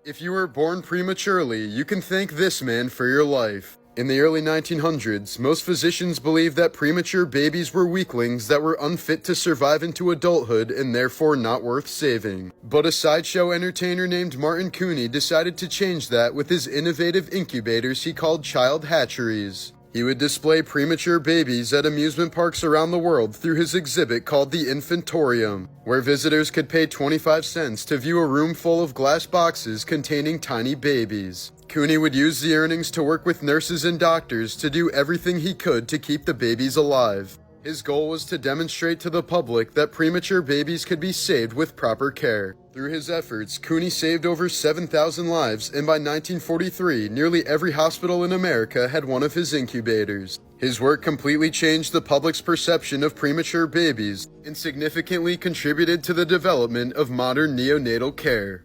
If you were born prematurely, you can thank this man for your life. In the early 1900s, most physicians believed that premature babies were weaklings that were unfit to survive into adulthood and therefore not worth saving. But a sideshow entertainer named Martin Cooney decided to change that with his innovative incubators he called child hatcheries. He would display premature babies at amusement parks around the world through his exhibit called the Infantorium, where visitors could pay 25 cents to view a room full of glass boxes containing tiny babies. Cooney would use the earnings to work with nurses and doctors to do everything he could to keep the babies alive. His goal was to demonstrate to the public that premature babies could be saved with proper care. Through his efforts, Cooney saved over 7,000 lives, and by 1943, nearly every hospital in America had one of his incubators. His work completely changed the public's perception of premature babies and significantly contributed to the development of modern neonatal care.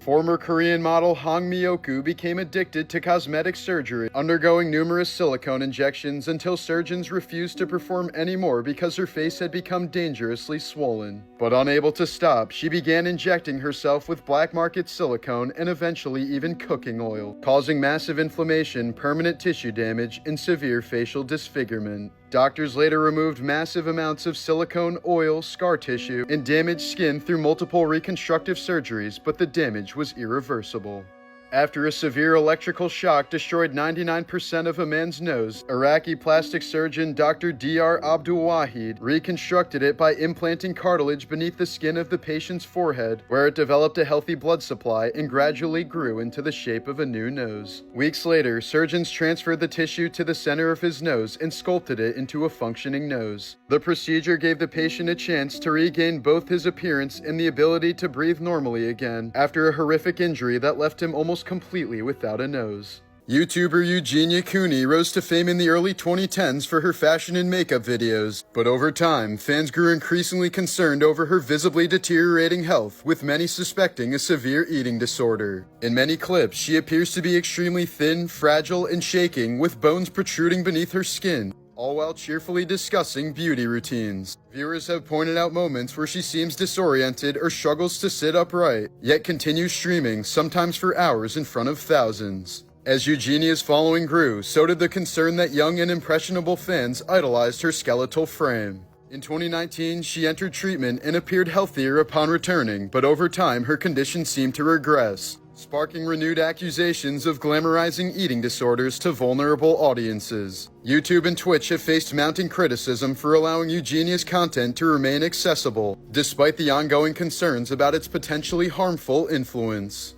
Former Korean model Hong Myoku became addicted to cosmetic surgery, undergoing numerous silicone injections until surgeons refused to perform anymore because her face had become dangerously swollen. But unable to stop, she began injecting herself with black market silicone and eventually even cooking oil, causing massive inflammation, permanent tissue damage, and severe facial disfigurement. Doctors later removed massive amounts of silicone, oil, scar tissue, and damaged skin through multiple reconstructive surgeries, but the damage was irreversible. After a severe electrical shock destroyed 99% of a man's nose, Iraqi plastic surgeon Dr. Dr. Abdul Wahid reconstructed it by implanting cartilage beneath the skin of the patient's forehead, where it developed a healthy blood supply and gradually grew into the shape of a new nose. Weeks later, surgeons transferred the tissue to the center of his nose and sculpted it into a functioning nose. The procedure gave the patient a chance to regain both his appearance and the ability to breathe normally again after a horrific injury that left him almost completely without a nose. YouTuber Eugenia Cooney rose to fame in the early 2010s for her fashion and makeup videos, but over time, fans grew increasingly concerned over her visibly deteriorating health, with many suspecting a severe eating disorder. In many clips, she appears to be extremely thin, fragile, and shaking, with bones protruding beneath her skin, all while cheerfully discussing beauty routines. Viewers have pointed out moments where she seems disoriented or struggles to sit upright, yet continues streaming, sometimes for hours in front of thousands. As Eugenia's following grew, so did the concern that young and impressionable fans idolized her skeletal frame. In 2019, she entered treatment and appeared healthier upon returning, but over time her condition seemed to regress, sparking renewed accusations of glamorizing eating disorders to vulnerable audiences. YouTube and Twitch have faced mounting criticism for allowing Eugenia's content to remain accessible, despite the ongoing concerns about its potentially harmful influence.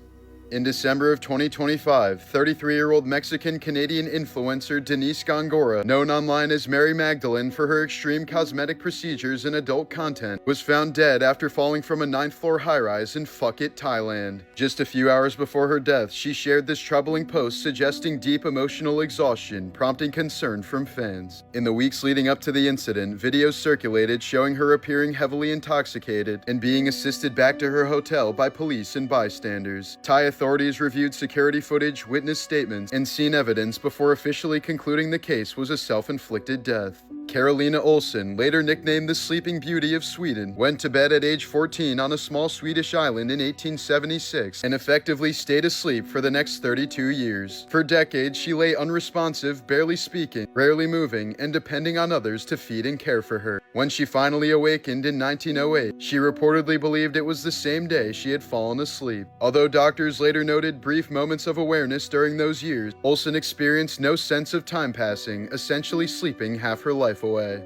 In December of 2025, 33-year-old Mexican-Canadian influencer Denise Gongora, known online as Mary Magdalene for her extreme cosmetic procedures and adult content, was found dead after falling from a 9th-floor high-rise in Phuket, Thailand. Just a few hours before her death, she shared this troubling post suggesting deep emotional exhaustion, prompting concern from fans. In the weeks leading up to the incident, videos circulated showing her appearing heavily intoxicated and being assisted back to her hotel by police and bystanders. Thai authorities reviewed security footage, witness statements, and scene evidence before officially concluding the case was a self-inflicted death. Carolina Olsen, later nicknamed the Sleeping Beauty of Sweden, went to bed at age 14 on a small Swedish island in 1876 and effectively stayed asleep for the next 32 years. For decades, she lay unresponsive, barely speaking, rarely moving, and depending on others to feed and care for her. When she finally awakened in 1908, she reportedly believed it was the same day she had fallen asleep. Although doctors later noted brief moments of awareness during those years, Olsen experienced no sense of time passing, essentially sleeping half her life away.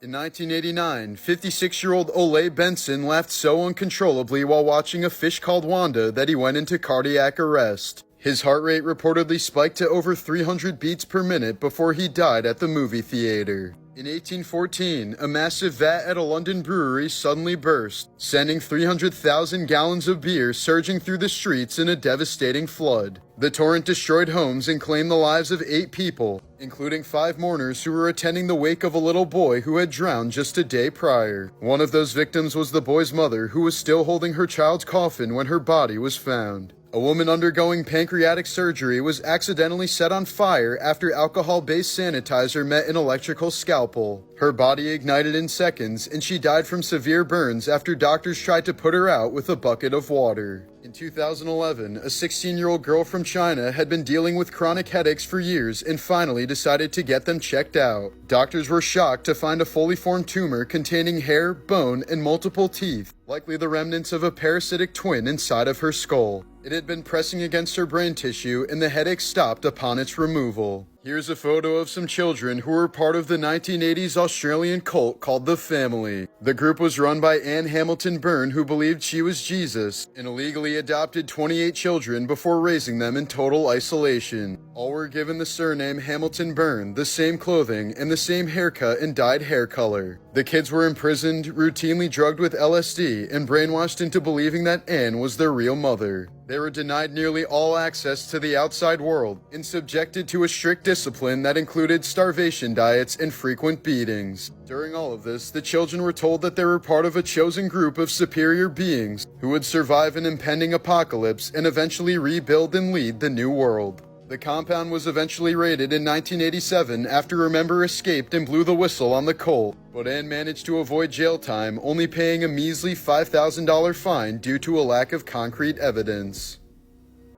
In 1989, 56-year-old Ole Benson laughed so uncontrollably while watching A Fish Called Wanda that he went into cardiac arrest. His heart rate reportedly spiked to over 300 beats per minute before he died at the movie theater. In 1814, a massive vat at a London brewery suddenly burst, sending 300,000 gallons of beer surging through the streets in a devastating flood. The torrent destroyed homes and claimed the lives of 8 people, including 5 mourners who were attending the wake of a little boy who had drowned just a day prior. One of those victims was the boy's mother, who was still holding her child's coffin when her body was found. A woman undergoing pancreatic surgery was accidentally set on fire after alcohol-based sanitizer met an electrical scalpel. Her body ignited in seconds, and she died from severe burns after doctors tried to put her out with a bucket of water. In 2011, a 16-year-old girl from China had been dealing with chronic headaches for years and finally decided to get them checked out. Doctors were shocked to find a fully formed tumor containing hair, bone, and multiple teeth, likely the remnants of a parasitic twin inside of her skull. It had been pressing against her brain tissue, and the headache stopped upon its removal. Here's a photo of some children who were part of the 1980s Australian cult called The Family. The group was run by Anne Hamilton Byrne, who believed she was Jesus, and illegally adopted 28 children before raising them in total isolation. All were given the surname Hamilton Byrne, the same clothing, and the same haircut and dyed hair color. The kids were imprisoned, routinely drugged with LSD, and brainwashed into believing that Anne was their real mother. They were denied nearly all access to the outside world and subjected to a strict discipline that included starvation diets and frequent beatings. During all of this, the children were told that they were part of a chosen group of superior beings who would survive an impending apocalypse and eventually rebuild and lead the new world. The compound was eventually raided in 1987 after a member escaped and blew the whistle on the cult, but Anne managed to avoid jail time, only paying a measly $5,000 fine due to a lack of concrete evidence.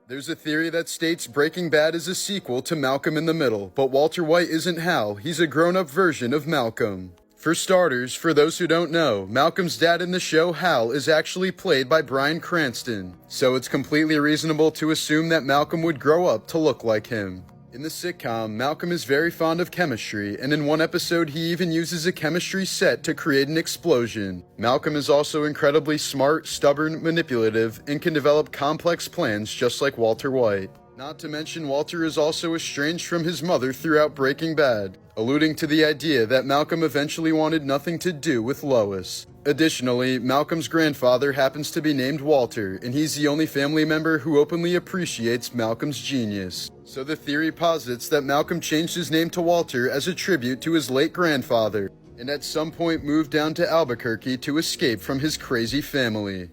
There's a theory that states Breaking Bad is a sequel to Malcolm in the Middle, but Walter White isn't Hal, he's a grown-up version of Malcolm. For starters, for those who don't know, Malcolm's dad in the show, Hal, is actually played by Bryan Cranston, so it's completely reasonable to assume that Malcolm would grow up to look like him. In the sitcom, Malcolm is very fond of chemistry, and in one episode he even uses a chemistry set to create an explosion. Malcolm is also incredibly smart, stubborn, manipulative, and can develop complex plans just like Walter White. Not to mention, Walter is also estranged from his mother throughout Breaking Bad, alluding to the idea that Malcolm eventually wanted nothing to do with Lois. Additionally, Malcolm's grandfather happens to be named Walter, and he's the only family member who openly appreciates Malcolm's genius. So the theory posits that Malcolm changed his name to Walter as a tribute to his late grandfather, and at some point moved down to Albuquerque to escape from his crazy family.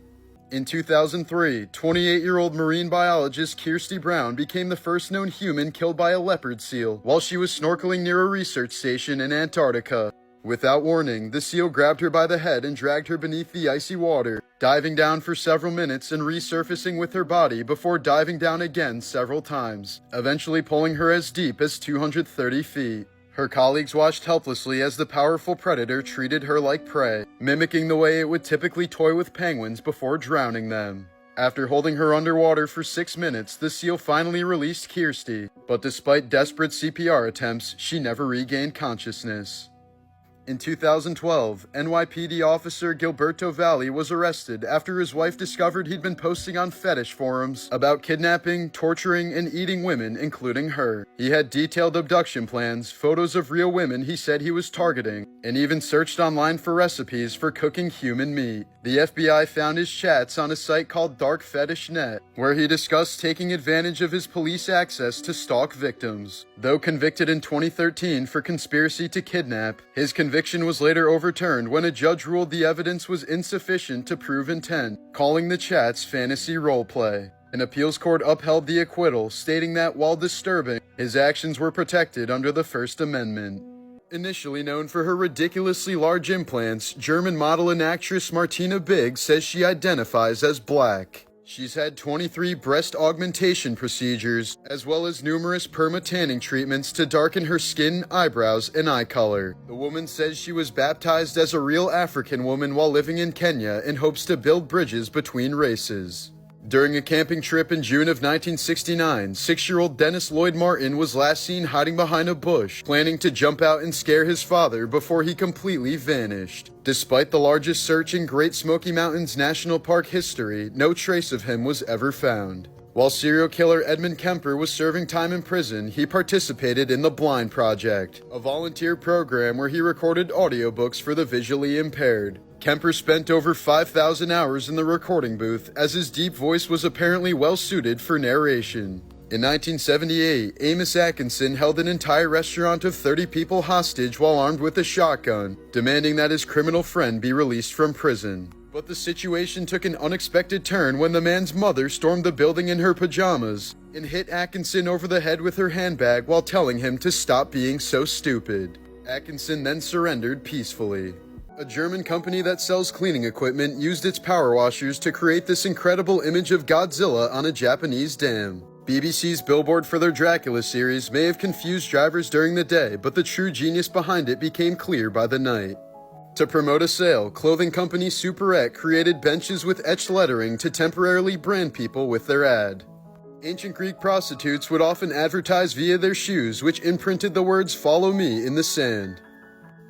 In 2003, 28-year-old marine biologist Kirsty Brown became the first known human killed by a leopard seal while she was snorkeling near a research station in Antarctica. Without warning, the seal grabbed her by the head and dragged her beneath the icy water, diving down for several minutes and resurfacing with her body before diving down again several times, eventually pulling her as deep as 230 feet. Her colleagues watched helplessly as the powerful predator treated her like prey, mimicking the way it would typically toy with penguins before drowning them. After holding her underwater for 6 minutes, the seal finally released Kirsty, but despite desperate CPR attempts, she never regained consciousness. In 2012, NYPD officer Gilberto Valle was arrested after his wife discovered he'd been posting on fetish forums about kidnapping, torturing, and eating women, including her. He had detailed abduction plans, photos of real women he said he was targeting, and even searched online for recipes for cooking human meat. The FBI found his chats on a site called Dark Fetish Net, where he discussed taking advantage of his police access to stalk victims. Though convicted in 2013 for conspiracy to kidnap, his conviction was later overturned when a judge ruled the evidence was insufficient to prove intent, calling the chats fantasy roleplay. An appeals court upheld the acquittal, stating that, while disturbing, his actions were protected under the First Amendment. Initially known for her ridiculously large implants, German model and actress Martina Big says she identifies as black. She's had 23 breast augmentation procedures, as well as numerous perma-tanning treatments to darken her skin, eyebrows, and eye color. The woman says she was baptized as a real African woman while living in Kenya and hopes to build bridges between races. During a camping trip in June of 1969, 6-year-old Dennis Lloyd Martin was last seen hiding behind a bush, planning to jump out and scare his father before he completely vanished. Despite the largest search in Great Smoky Mountains National Park history, no trace of him was ever found. While serial killer Edmund Kemper was serving time in prison, he participated in the Blind Project, a volunteer program where he recorded audiobooks for the visually impaired. Kemper spent over 5,000 hours in the recording booth, as his deep voice was apparently well suited for narration. In 1978, Amos Atkinson held an entire restaurant of 30 people hostage while armed with a shotgun, demanding that his criminal friend be released from prison. But the situation took an unexpected turn when the man's mother stormed the building in her pajamas and hit Atkinson over the head with her handbag while telling him to stop being so stupid. Atkinson then surrendered peacefully. A German company that sells cleaning equipment used its power washers to create this incredible image of Godzilla on a Japanese dam. BBC's billboard for their Dracula series may have confused drivers during the day, but the true genius behind it became clear by the night. To promote a sale, clothing company Superette created benches with etched lettering to temporarily brand people with their ad. Ancient Greek prostitutes would often advertise via their shoes, which imprinted the words "Follow me" in the sand.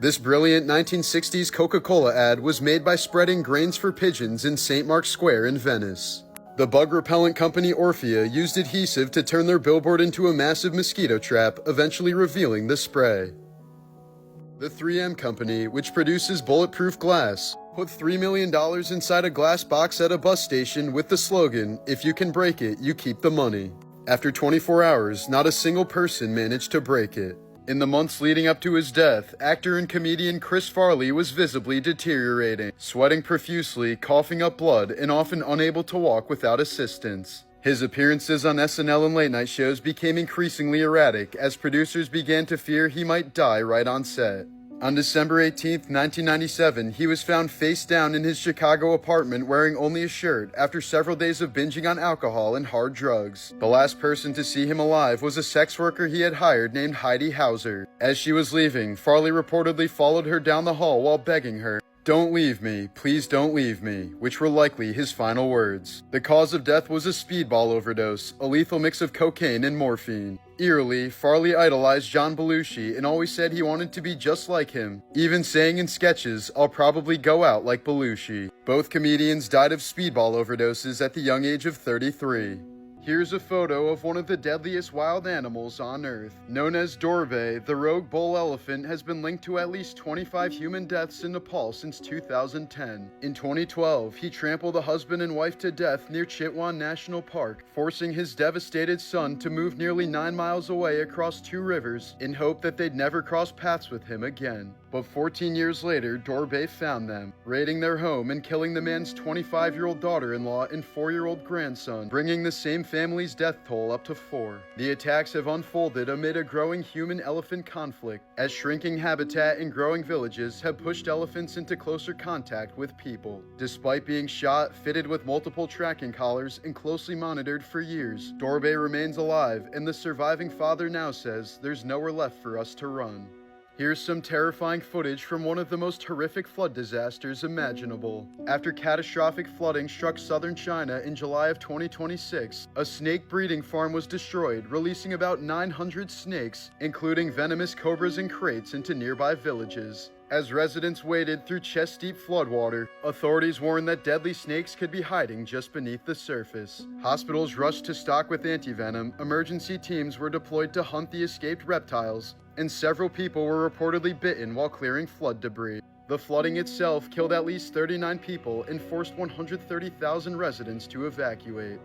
This brilliant 1960s Coca-Cola ad was made by spreading grains for pigeons in St. Mark's Square in Venice. The bug repellent company Orphea used adhesive to turn their billboard into a massive mosquito trap, eventually revealing the spray. The 3M company, which produces bulletproof glass, put $3 million inside a glass box at a bus station with the slogan, "If you can break it, you keep the money." After 24 hours, not a single person managed to break it. In the months leading up to his death, actor and comedian Chris Farley was visibly deteriorating, sweating profusely, coughing up blood, and often unable to walk without assistance. His appearances on SNL and late-night shows became increasingly erratic as producers began to fear he might die right on set. On December 18, 1997, he was found face down in his Chicago apartment wearing only a shirt after several days of binging on alcohol and hard drugs. The last person to see him alive was a sex worker he had hired named Heidi Hauser. As she was leaving, Farley reportedly followed her down the hall while begging her, "Don't leave me, please don't leave me," which were likely his final words. The cause of death was a speedball overdose, a lethal mix of cocaine and morphine. Eerily, Farley idolized John Belushi and always said he wanted to be just like him, even saying in sketches, "I'll probably go out like Belushi." Both comedians died of speedball overdoses at the young age of 33. Here's a photo of one of the deadliest wild animals on Earth. Known as Dorbe, the rogue bull elephant has been linked to at least 25 human deaths in Nepal since 2010. In 2012, he trampled a husband and wife to death near Chitwan National Park, forcing his devastated son to move nearly 9 miles away across 2 rivers in hope that they'd never cross paths with him again. But 14 years later, Dorbe found them, raiding their home and killing the man's 25-year-old daughter-in-law and 4-year-old grandson, bringing the same family's death toll up to 4. The attacks have unfolded amid a growing human-elephant conflict, as shrinking habitat and growing villages have pushed elephants into closer contact with people. Despite being shot, fitted with multiple tracking collars, and closely monitored for years, Dorbe remains alive, and the surviving father now says, "There's nowhere left for us to run." Here's some terrifying footage from one of the most horrific flood disasters imaginable. After catastrophic flooding struck southern China in July of 2026, a snake breeding farm was destroyed, releasing about 900 snakes, including venomous cobras and kraits, into nearby villages. As residents waded through chest-deep floodwater, authorities warned that deadly snakes could be hiding just beneath the surface. Hospitals rushed to stock with antivenom, emergency teams were deployed to hunt the escaped reptiles, and several people were reportedly bitten while clearing flood debris. The flooding itself killed at least 39 people and forced 130,000 residents to evacuate.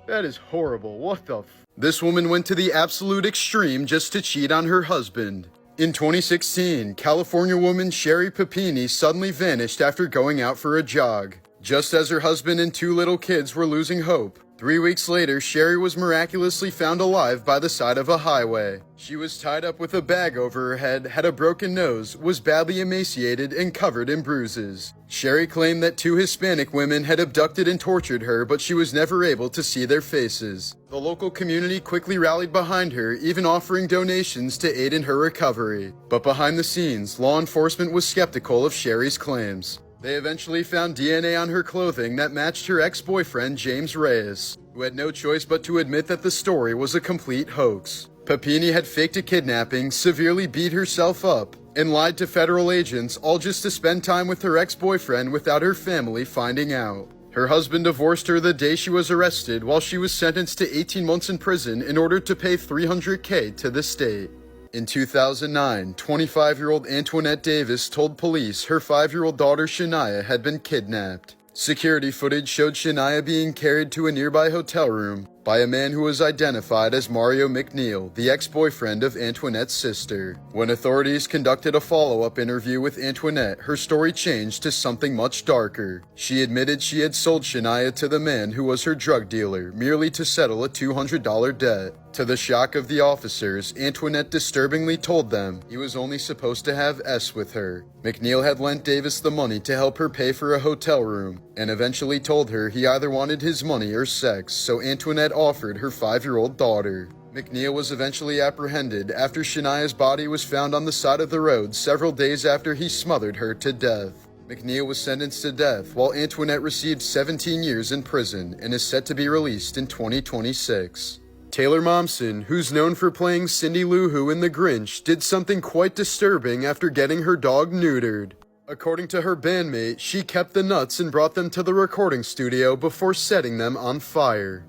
That is horrible. What the f? This woman went to the absolute extreme just to cheat on her husband. In 2016, California woman Sherry Papini suddenly vanished after going out for a jog, just as her husband and 2 little kids were losing hope. 3 weeks later, Sherry was miraculously found alive by the side of a highway. She was tied up with a bag over her head, had a broken nose, was badly emaciated, and covered in bruises. Sherry claimed that 2 Hispanic women had abducted and tortured her, but she was never able to see their faces. The local community quickly rallied behind her, even offering donations to aid in her recovery. But behind the scenes, law enforcement was skeptical of Sherry's claims. They eventually found DNA on her clothing that matched her ex-boyfriend James Reyes, who had no choice but to admit that the story was a complete hoax. Papini had faked a kidnapping, severely beat herself up, and lied to federal agents, all just to spend time with her ex-boyfriend without her family finding out. Her husband divorced her the day she was arrested, while she was sentenced to 18 months in prison in order to pay $300K to the state. In 2009, 25-year-old Antoinette Davis told police her 5-year-old daughter Shania had been kidnapped. Security footage showed Shania being carried to a nearby hotel room by a man who was identified as Mario McNeil, the ex-boyfriend of Antoinette's sister. When authorities conducted a follow-up interview with Antoinette, her story changed to something much darker. She admitted she had sold Shania to the man who was her drug dealer, merely to settle a $200 debt. To the shock of the officers, Antoinette disturbingly told them he was only supposed to have S with her. McNeil had lent Davis the money to help her pay for a hotel room, and eventually told her he either wanted his money or sex, so Antoinette offered her 5-year-old daughter. McNeil was eventually apprehended after Shania's body was found on the side of the road several days after he smothered her to death. McNeil was sentenced to death, while Antoinette received 17 years in prison and is set to be released in 2026. Taylor Momsen, who's known for playing Cindy Lou Who in The Grinch, did something quite disturbing after getting her dog neutered. According to her bandmate, she kept the nuts and brought them to the recording studio before setting them on fire.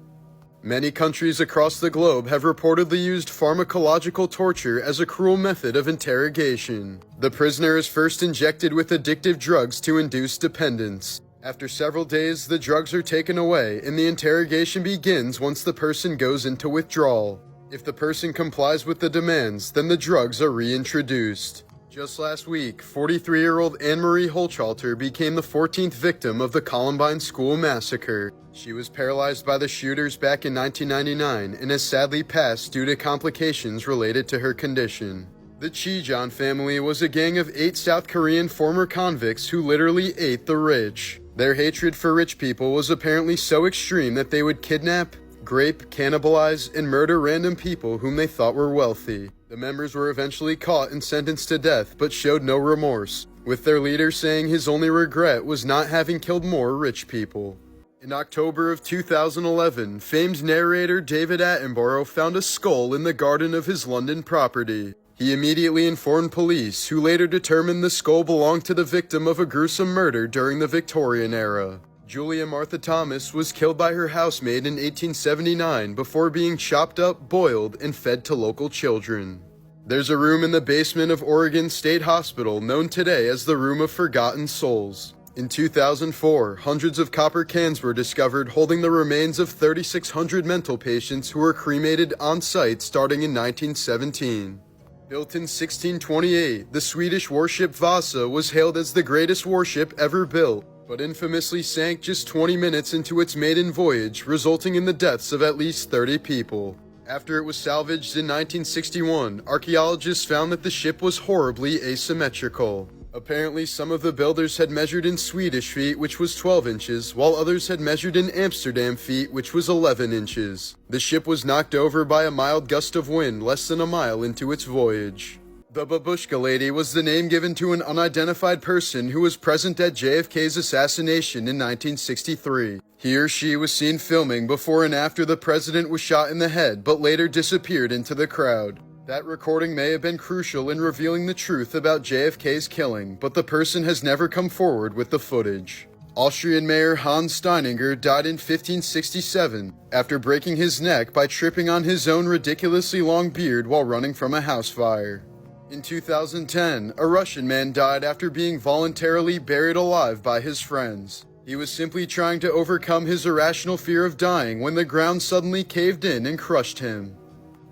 Many countries across the globe have reportedly used pharmacological torture as a cruel method of interrogation. The prisoner is first injected with addictive drugs to induce dependence. After several days, the drugs are taken away, and the interrogation begins once the person goes into withdrawal. If the person complies with the demands, then the drugs are reintroduced. Just last week, 43-year-old Anne-Marie Holchalter became the 14th victim of the Columbine school massacre. She was paralyzed by the shooters back in 1999 and has sadly passed due to complications related to her condition. The Chijon family was a gang of 8 South Korean former convicts who literally ate the rich. Their hatred for rich people was apparently so extreme that they would kidnap, grape, cannibalize, and murder random people whom they thought were wealthy. The members were eventually caught and sentenced to death, but showed no remorse, with their leader saying his only regret was not having killed more rich people. In October of 2011, famed narrator David Attenborough found a skull in the garden of his London property. He immediately informed police, who later determined the skull belonged to the victim of a gruesome murder during the Victorian era. Julia Martha Thomas was killed by her housemaid in 1879 before being chopped up, boiled, and fed to local children. There's a room in the basement of Oregon State Hospital known today as the Room of Forgotten Souls. In 2004, hundreds of copper cans were discovered holding the remains of 3,600 mental patients who were cremated on site starting in 1917. Built in 1628, the Swedish warship Vasa was hailed as the greatest warship ever built, but infamously sank just 20 minutes into its maiden voyage, resulting in the deaths of at least 30 people. After it was salvaged in 1961, archaeologists found that the ship was horribly asymmetrical. Apparently, some of the builders had measured in Swedish feet, which was 12 inches, while others had measured in Amsterdam feet, which was 11 inches. The ship was knocked over by a mild gust of wind less than a mile into its voyage. The Babushka Lady was the name given to an unidentified person who was present at JFK's assassination in 1963. He or she was seen filming before and after the president was shot in the head, but later disappeared into the crowd. That recording may have been crucial in revealing the truth about JFK's killing, but the person has never come forward with the footage. Austrian Mayor Hans Steininger died in 1567 after breaking his neck by tripping on his own ridiculously long beard while running from a house fire. In 2010, a Russian man died after being voluntarily buried alive by his friends. He was simply trying to overcome his irrational fear of dying when the ground suddenly caved in and crushed him.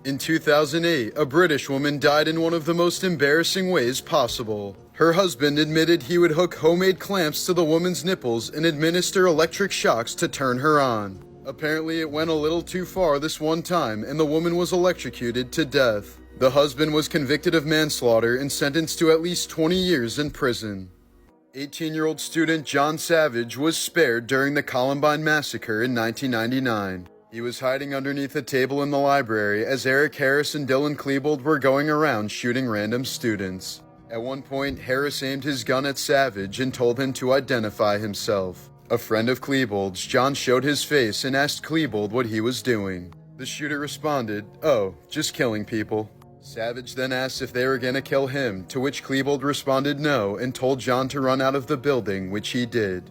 In 2008, a British woman died in one of the most embarrassing ways possible. Her husband admitted he would hook homemade clamps to the woman's nipples and administer electric shocks to turn her on. Apparently, it went a little too far this one time, and the woman was electrocuted to death. The husband was convicted of manslaughter and sentenced to at least 20 years in prison. 18-year-old student John Savage was spared during the Columbine massacre in 1999. He was hiding underneath a table in the library as Eric Harris and Dylan Klebold were going around shooting random students. At one point, Harris aimed his gun at Savage and told him to identify himself. A friend of Klebold's, John, showed his face and asked Klebold what he was doing. The shooter responded, "Oh, just killing people." Savage then asked if they were gonna kill him, to which Klebold responded no and told John to run out of the building, which he did.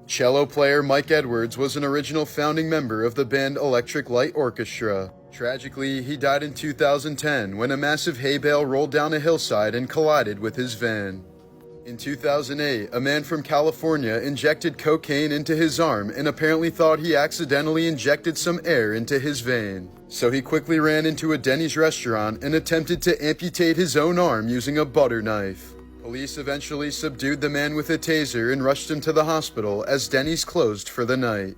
Cello player Mike Edwards was an original founding member of the band Electric Light Orchestra. Tragically, he died in 2010 when a massive hay bale rolled down a hillside and collided with his van. In 2008, a man from California injected cocaine into his arm and apparently thought he accidentally injected some air into his vein. So he quickly ran into a Denny's restaurant and attempted to amputate his own arm using a butter knife. Police eventually subdued the man with a taser and rushed him to the hospital as Denny's closed for the night.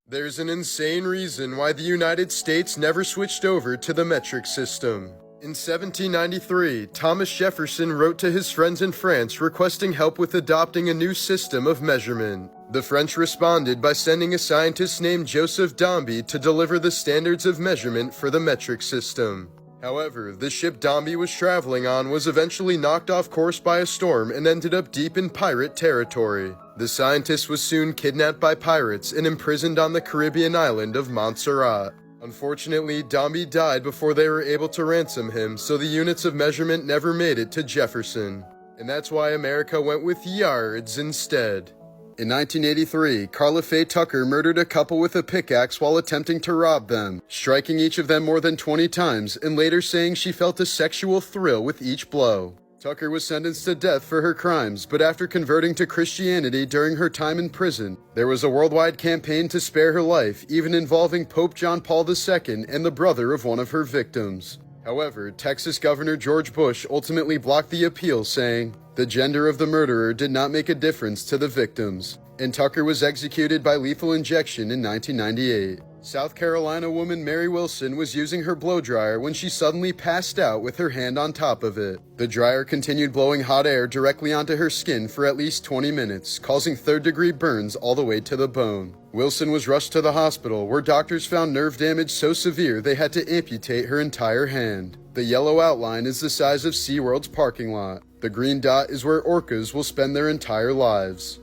There's an insane reason why the United States never switched over to the metric system. In 1793, Thomas Jefferson wrote to his friends in France requesting help with adopting a new system of measurement. The French responded by sending a scientist named Joseph Dombey to deliver the standards of measurement for the metric system. However, the ship Dombey was traveling on was eventually knocked off course by a storm and ended up deep in pirate territory. The scientist was soon kidnapped by pirates and imprisoned on the Caribbean island of Montserrat. Unfortunately, Dombey died before they were able to ransom him, so the units of measurement never made it to Jefferson. And that's why America went with yards instead. In 1983, Carla Faye Tucker murdered a couple with a pickaxe while attempting to rob them, striking each of them more than 20 times and later saying she felt a sexual thrill with each blow. Tucker was sentenced to death for her crimes, but after converting to Christianity during her time in prison, there was a worldwide campaign to spare her life, even involving Pope John Paul II and the brother of one of her victims. However, Texas Governor George Bush ultimately blocked the appeal, saying, "The gender of the murderer did not make a difference to the victims," and Tucker was executed by lethal injection in 1998. South Carolina woman Mary Wilson was using her blow dryer when she suddenly passed out with her hand on top of it. The dryer continued blowing hot air directly onto her skin for at least 20 minutes, causing third-degree burns all the way to the bone. Wilson was rushed to the hospital, where doctors found nerve damage so severe they had to amputate her entire hand. The yellow outline is the size of SeaWorld's parking lot. The green dot is where orcas will spend their entire lives.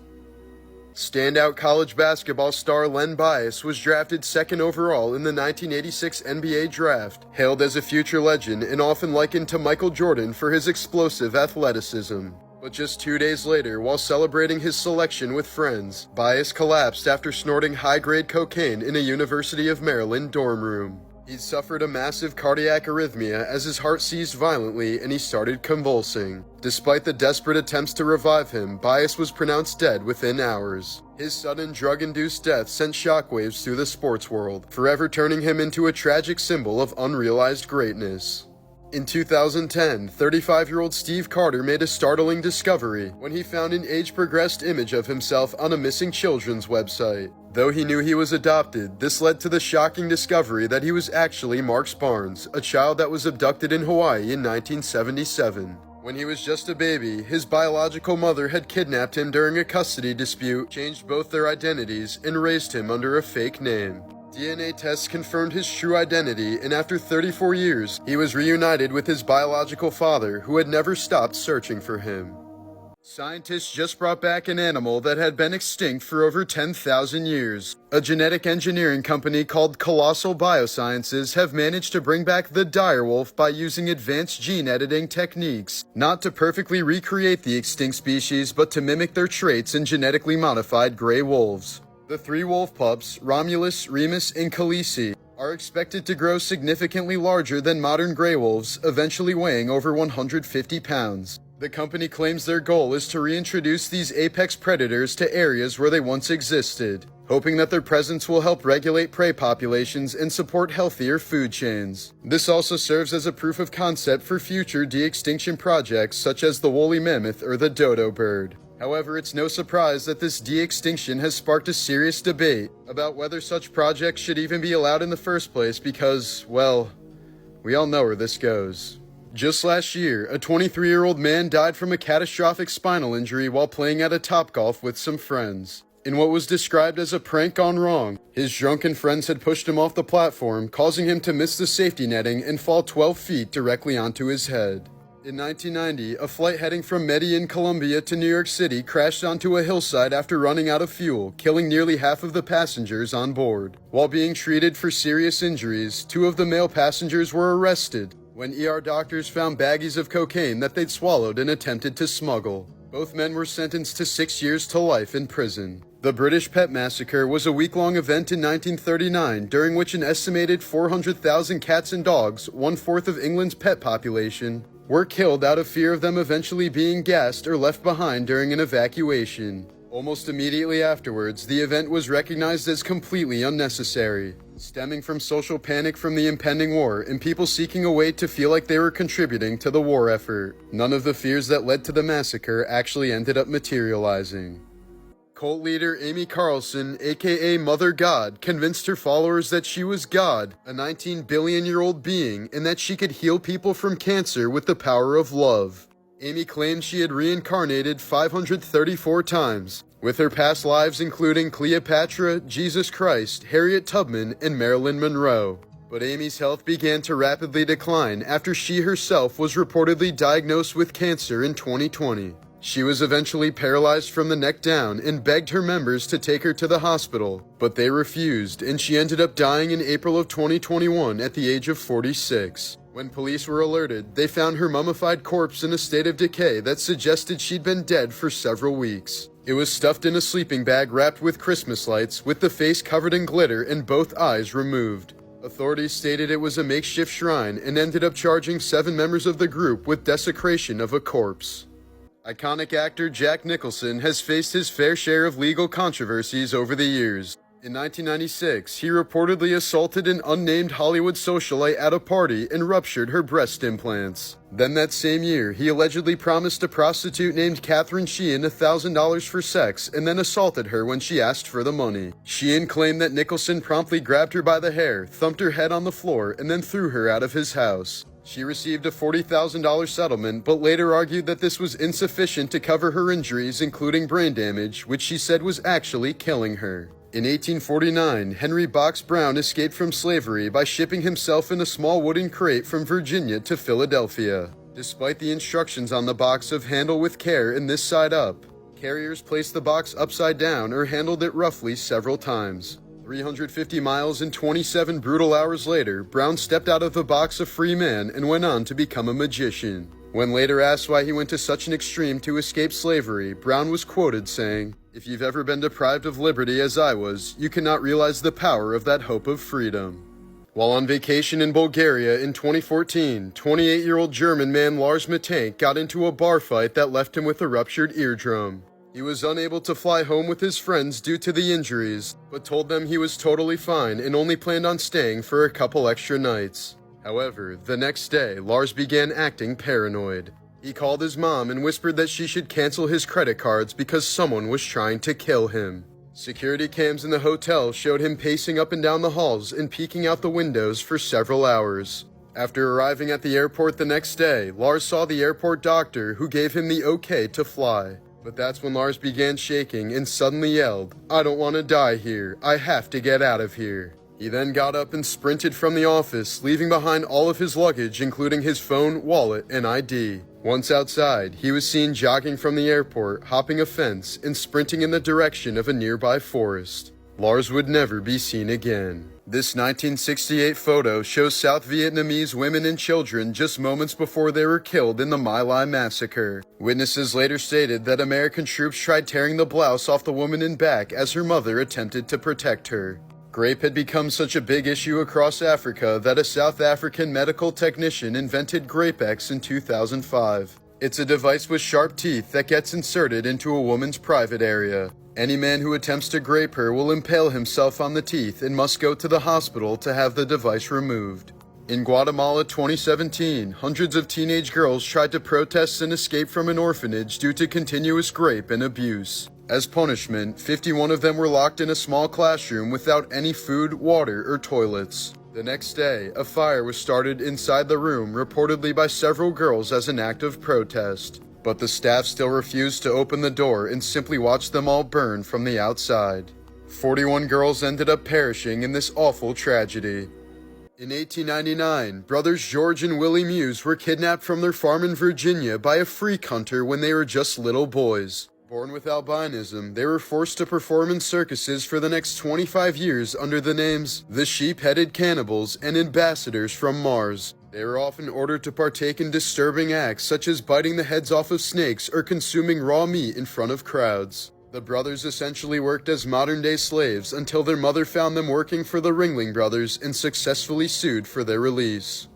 Standout college basketball star Len Bias was drafted second overall in the 1986 NBA draft, hailed as a future legend and often likened to Michael Jordan for his explosive athleticism. But just 2 days later, while celebrating his selection with friends, Bias collapsed after snorting high-grade cocaine in a University of Maryland dorm room. He suffered a massive cardiac arrhythmia as his heart seized violently and he started convulsing. Despite the desperate attempts to revive him, Bias was pronounced dead within hours. His sudden drug-induced death sent shockwaves through the sports world, forever turning him into a tragic symbol of unrealized greatness. In 2010, 35-year-old Steve Carter made a startling discovery when he found an age-progressed image of himself on a missing children's website. Though he knew he was adopted, this led to the shocking discovery that he was actually Marks Barnes, a child that was abducted in Hawaii in 1977. When he was just a baby, his biological mother had kidnapped him during a custody dispute, changed both their identities, and raised him under a fake name. DNA tests confirmed his true identity, and after 34 years, he was reunited with his biological father, who had never stopped searching for him. Scientists just brought back an animal that had been extinct for over 10,000 years. A genetic engineering company called Colossal Biosciences have managed to bring back the direwolf by using advanced gene editing techniques, not to perfectly recreate the extinct species, but to mimic their traits in genetically modified gray wolves. The three wolf pups, Romulus, Remus, and Khaleesi, are expected to grow significantly larger than modern gray wolves, eventually weighing over 150 pounds. The company claims their goal is to reintroduce these apex predators to areas where they once existed, hoping that their presence will help regulate prey populations and support healthier food chains. This also serves as a proof of concept for future de-extinction projects such as the woolly mammoth or the dodo bird. However, it's no surprise that this de-extinction has sparked a serious debate about whether such projects should even be allowed in the first place because, well, we all know where this goes. Just last year, a 23-year-old man died from a catastrophic spinal injury while playing at a Topgolf with some friends. In what was described as a prank gone wrong, his drunken friends had pushed him off the platform, causing him to miss the safety netting and fall 12 feet directly onto his head. In 1990, a flight heading from Medellin, Colombia to New York City crashed onto a hillside after running out of fuel, killing nearly half of the passengers on board. While being treated for serious injuries, 2 of the male passengers were arrested when ER doctors found baggies of cocaine that they'd swallowed and attempted to smuggle. Both men were sentenced to 6 years to life in prison. The British Pet Massacre was a week-long event in 1939, during which an estimated 400,000 cats and dogs, 1/4 of England's pet population, were killed out of fear of them eventually being gassed or left behind during an evacuation. Almost immediately afterwards, the event was recognized as completely unnecessary, stemming from social panic from the impending war and people seeking a way to feel like they were contributing to the war effort. None of the fears that led to the massacre actually ended up materializing. Cult leader Amy Carlson, aka Mother God, convinced her followers that she was God, a 19 billion-year-old being, and that she could heal people from cancer with the power of love. Amy claimed she had reincarnated 534 times, with her past lives including Cleopatra, Jesus Christ, Harriet Tubman, and Marilyn Monroe. But Amy's health began to rapidly decline after she herself was reportedly diagnosed with cancer in 2020. She was eventually paralyzed from the neck down and begged her members to take her to the hospital, but they refused, and she ended up dying in April of 2021 at the age of 46. When police were alerted, they found her mummified corpse in a state of decay that suggested she'd been dead for several weeks. It was stuffed in a sleeping bag wrapped with Christmas lights, with the face covered in glitter and both eyes removed. Authorities stated it was a makeshift shrine and ended up charging 7 members of the group with desecration of a corpse. Iconic actor Jack Nicholson has faced his fair share of legal controversies over the years. In 1996, he reportedly assaulted an unnamed Hollywood socialite at a party and ruptured her breast implants. Then that same year, he allegedly promised a prostitute named Catherine Sheehan $1,000 for sex and then assaulted her when she asked for the money. Sheehan claimed that Nicholson promptly grabbed her by the hair, thumped her head on the floor, and then threw her out of his house. She received a $40,000 settlement, but later argued that this was insufficient to cover her injuries, including brain damage, which she said was actually killing her. In 1849, Henry Box Brown escaped from slavery by shipping himself in a small wooden crate from Virginia to Philadelphia. Despite the instructions on the box of handle with care and this side up, carriers placed the box upside down or handled it roughly several times. 350 miles and 27 brutal hours later, Brown stepped out of the box a free man and went on to become a magician. When later asked why he went to such an extreme to escape slavery, Brown was quoted saying, "If you've ever been deprived of liberty as I was, you cannot realize the power of that hope of freedom." While on vacation in Bulgaria in 2014, 28-year-old German man Lars Matank got into a bar fight that left him with a ruptured eardrum. He was unable to fly home with his friends due to the injuries, but told them he was totally fine and only planned on staying for a couple extra nights. However, the next day, Lars began acting paranoid. He called his mom and whispered that she should cancel his credit cards because someone was trying to kill him. Security cams in the hotel showed him pacing up and down the halls and peeking out the windows for several hours. After arriving at the airport the next day, Lars saw the airport doctor who gave him the okay to fly. But that's when Lars began shaking and suddenly yelled, "I don't want to die here. I have to get out of here." He then got up and sprinted from the office, leaving behind all of his luggage, including his phone, wallet, and ID. Once outside, he was seen jogging from the airport, hopping a fence, and sprinting in the direction of a nearby forest. Lars would never be seen again. This 1968 photo shows South Vietnamese women and children just moments before they were killed in the My Lai massacre. Witnesses later stated that American troops tried tearing the blouse off the woman in back as her mother attempted to protect her. Grape had become such a big issue across Africa that a South African medical technician invented Grape-X in 2005. It's a device with sharp teeth that gets inserted into a woman's private area. Any man who attempts to grape her will impale himself on the teeth and must go to the hospital to have the device removed. In Guatemala 2017, hundreds of teenage girls tried to protest and escape from an orphanage due to continuous grape and abuse. As punishment, 51 of them were locked in a small classroom without any food, water, or toilets. The next day, a fire was started inside the room, reportedly by several girls as an act of protest. But the staff still refused to open the door and simply watched them all burn from the outside. 41 girls ended up perishing in this awful tragedy. In 1899, brothers George and Willie Muse were kidnapped from their farm in Virginia by a freak hunter when they were just little boys. Born with albinism, they were forced to perform in circuses for the next 25 years under the names the Sheep-Headed Cannibals and Ambassadors from Mars. They were often ordered to partake in disturbing acts such as biting the heads off of snakes or consuming raw meat in front of crowds. The brothers essentially worked as modern-day slaves until their mother found them working for the Ringling Brothers and successfully sued for their release.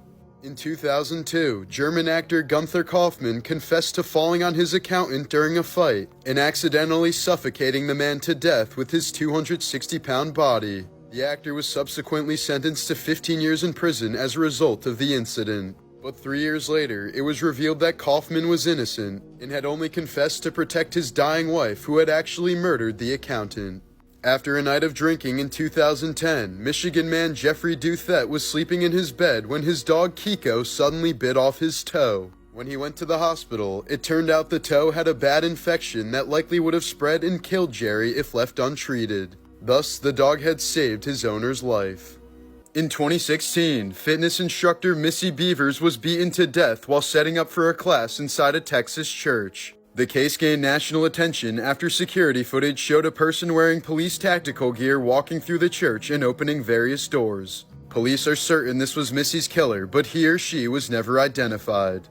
In 2002, German actor Gunther Kaufmann confessed to falling on his accountant during a fight and accidentally suffocating the man to death with his 260-pound body. The actor was subsequently sentenced to 15 years in prison as a result of the incident. But 3 years later, it was revealed that Kaufmann was innocent and had only confessed to protect his dying wife, who had actually murdered the accountant. After a night of drinking in 2010, Michigan man Jeffrey Duthette was sleeping in his bed when his dog Kiko suddenly bit off his toe. When he went to the hospital, it turned out the toe had a bad infection that likely would have spread and killed Jerry if left untreated. Thus, the dog had saved his owner's life. In 2016, fitness instructor Missy Beavers was beaten to death while setting up for a class inside a Texas church. The case gained national attention after security footage showed a person wearing police tactical gear walking through the church and opening various doors. Police are certain this was Missy's killer, but he or she was never identified.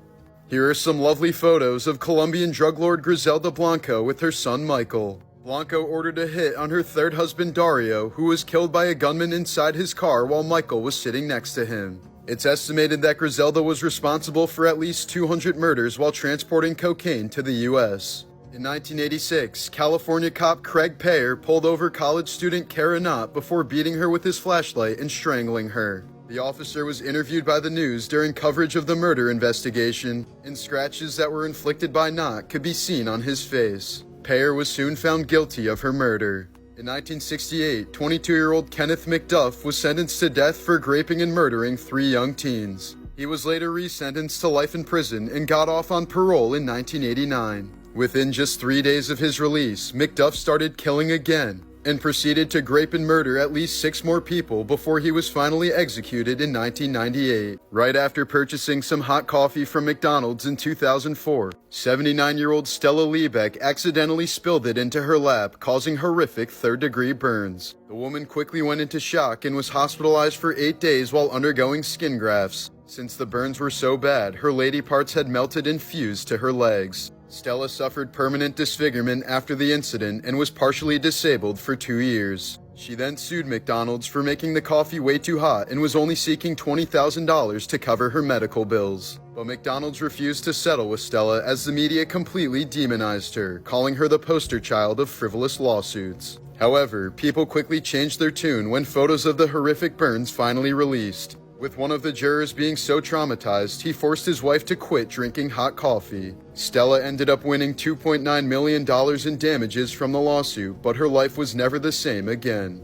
Here are some lovely photos of Colombian drug lord Griselda Blanco with her son Michael. Blanco ordered a hit on her third husband Dario, who was killed by a gunman inside his car while Michael was sitting next to him. It's estimated that Griselda was responsible for at least 200 murders while transporting cocaine to the U.S. In 1986, California cop Craig Payer pulled over college student Kara Knott before beating her with his flashlight and strangling her. The officer was interviewed by the news during coverage of the murder investigation, and scratches that were inflicted by Knott could be seen on his face. Payer was soon found guilty of her murder. In 1968, 22-year-old Kenneth McDuff was sentenced to death for raping and murdering 3 young teens. He was later resentenced to life in prison and got off on parole in 1989. Within just 3 days of his release, McDuff started killing again and proceeded to grape and murder at least 6 more people before he was finally executed in 1998. Right after purchasing some hot coffee from McDonald's in 2004, 79-year-old Stella Liebeck accidentally spilled it into her lap, causing horrific third-degree burns. The woman quickly went into shock and was hospitalized for 8 days while undergoing skin grafts. Since the burns were so bad, her lady parts had melted and fused to her legs. Stella suffered permanent disfigurement after the incident and was partially disabled for 2 years. She then sued McDonald's for making the coffee way too hot and was only seeking $20,000 to cover her medical bills. But McDonald's refused to settle with Stella as the media completely demonized her, calling her the poster child of frivolous lawsuits. However, people quickly changed their tune when photos of the horrific burns finally released. With one of the jurors being so traumatized, he forced his wife to quit drinking hot coffee. Stella ended up winning $2.9 million in damages from the lawsuit, but her life was never the same again.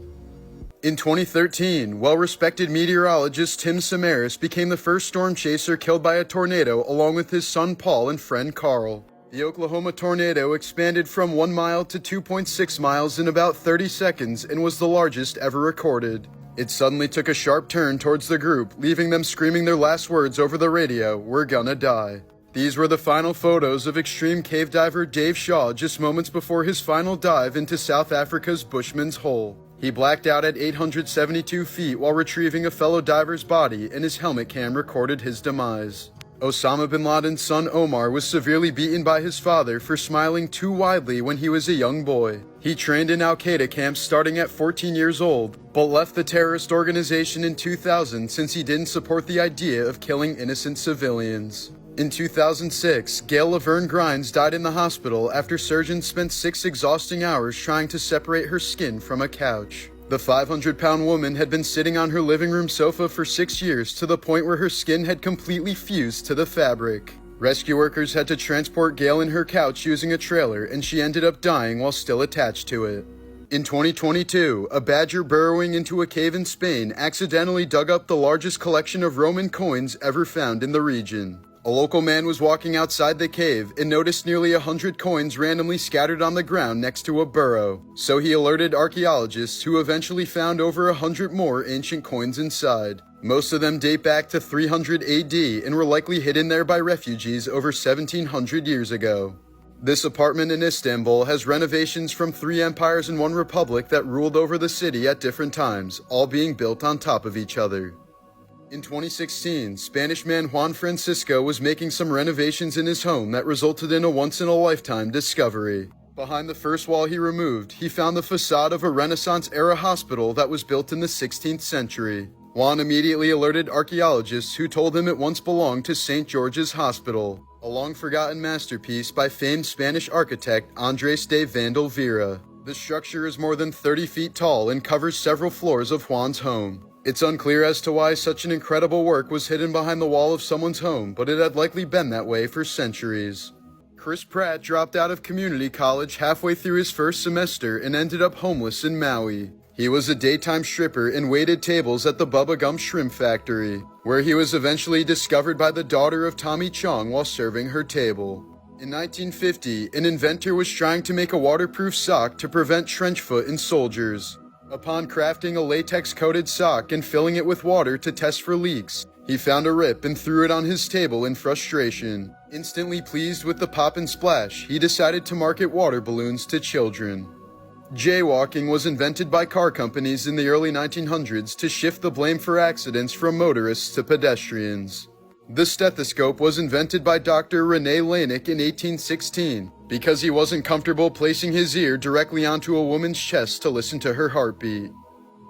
In 2013, well-respected meteorologist Tim Samaras became the first storm chaser killed by a tornado along with his son Paul and friend Carl. The Oklahoma tornado expanded from 1 mile to 2.6 miles in about 30 seconds and was the largest ever recorded. It suddenly took a sharp turn towards the group, leaving them screaming their last words over the radio, "We're gonna die." These were the final photos of extreme cave diver Dave Shaw just moments before his final dive into South Africa's Bushman's Hole. He blacked out at 872 feet while retrieving a fellow diver's body, and his helmet cam recorded his demise. Osama bin Laden's son Omar was severely beaten by his father for smiling too widely when he was a young boy. He trained in Al-Qaeda camps starting at 14 years old, but left the terrorist organization in 2000 since he didn't support the idea of killing innocent civilians. In 2006, Gail Laverne Grimes died in the hospital after surgeons spent 6 exhausting hours trying to separate her skin from a couch. The 500-pound woman had been sitting on her living room sofa for 6 years to the point where her skin had completely fused to the fabric. Rescue workers had to transport Gail in her couch using a trailer, and she ended up dying while still attached to it. In 2022, a badger burrowing into a cave in Spain accidentally dug up the largest collection of Roman coins ever found in the region. A local man was walking outside the cave and noticed nearly 100 coins randomly scattered on the ground next to a burrow. So he alerted archaeologists, who eventually found over 100 more ancient coins inside. Most of them date back to 300 AD and were likely hidden there by refugees over 1700 years ago. This apartment in Istanbul has renovations from 3 empires and 1 republic that ruled over the city at different times, all being built on top of each other. In 2016, Spanish man Juan Francisco was making some renovations in his home that resulted in a once-in-a-lifetime discovery. Behind the first wall he removed, he found the facade of a Renaissance-era hospital that was built in the 16th century. Juan immediately alerted archaeologists who told him it once belonged to St. George's Hospital, a long-forgotten masterpiece by famed Spanish architect Andrés de Vandel-Vera. The structure is more than 30 feet tall and covers several floors of Juan's home. It's unclear as to why such an incredible work was hidden behind the wall of someone's home, but it had likely been that way for centuries. Chris Pratt dropped out of community college halfway through his first semester and ended up homeless in Maui. He was a daytime stripper and waited tables at the Bubba Gump Shrimp Factory, where he was eventually discovered by the daughter of Tommy Chong while serving her table. In 1950, an inventor was trying to make a waterproof sock to prevent trench foot in soldiers. Upon crafting a latex-coated sock and filling it with water to test for leaks, he found a rip and threw it on his table in frustration. Instantly pleased with the pop and splash, he decided to market water balloons to children. Jaywalking was invented by car companies in the early 1900s to shift the blame for accidents from motorists to pedestrians. The stethoscope was invented by Dr. René Laennec in 1816 because he wasn't comfortable placing his ear directly onto a woman's chest to listen to her heartbeat.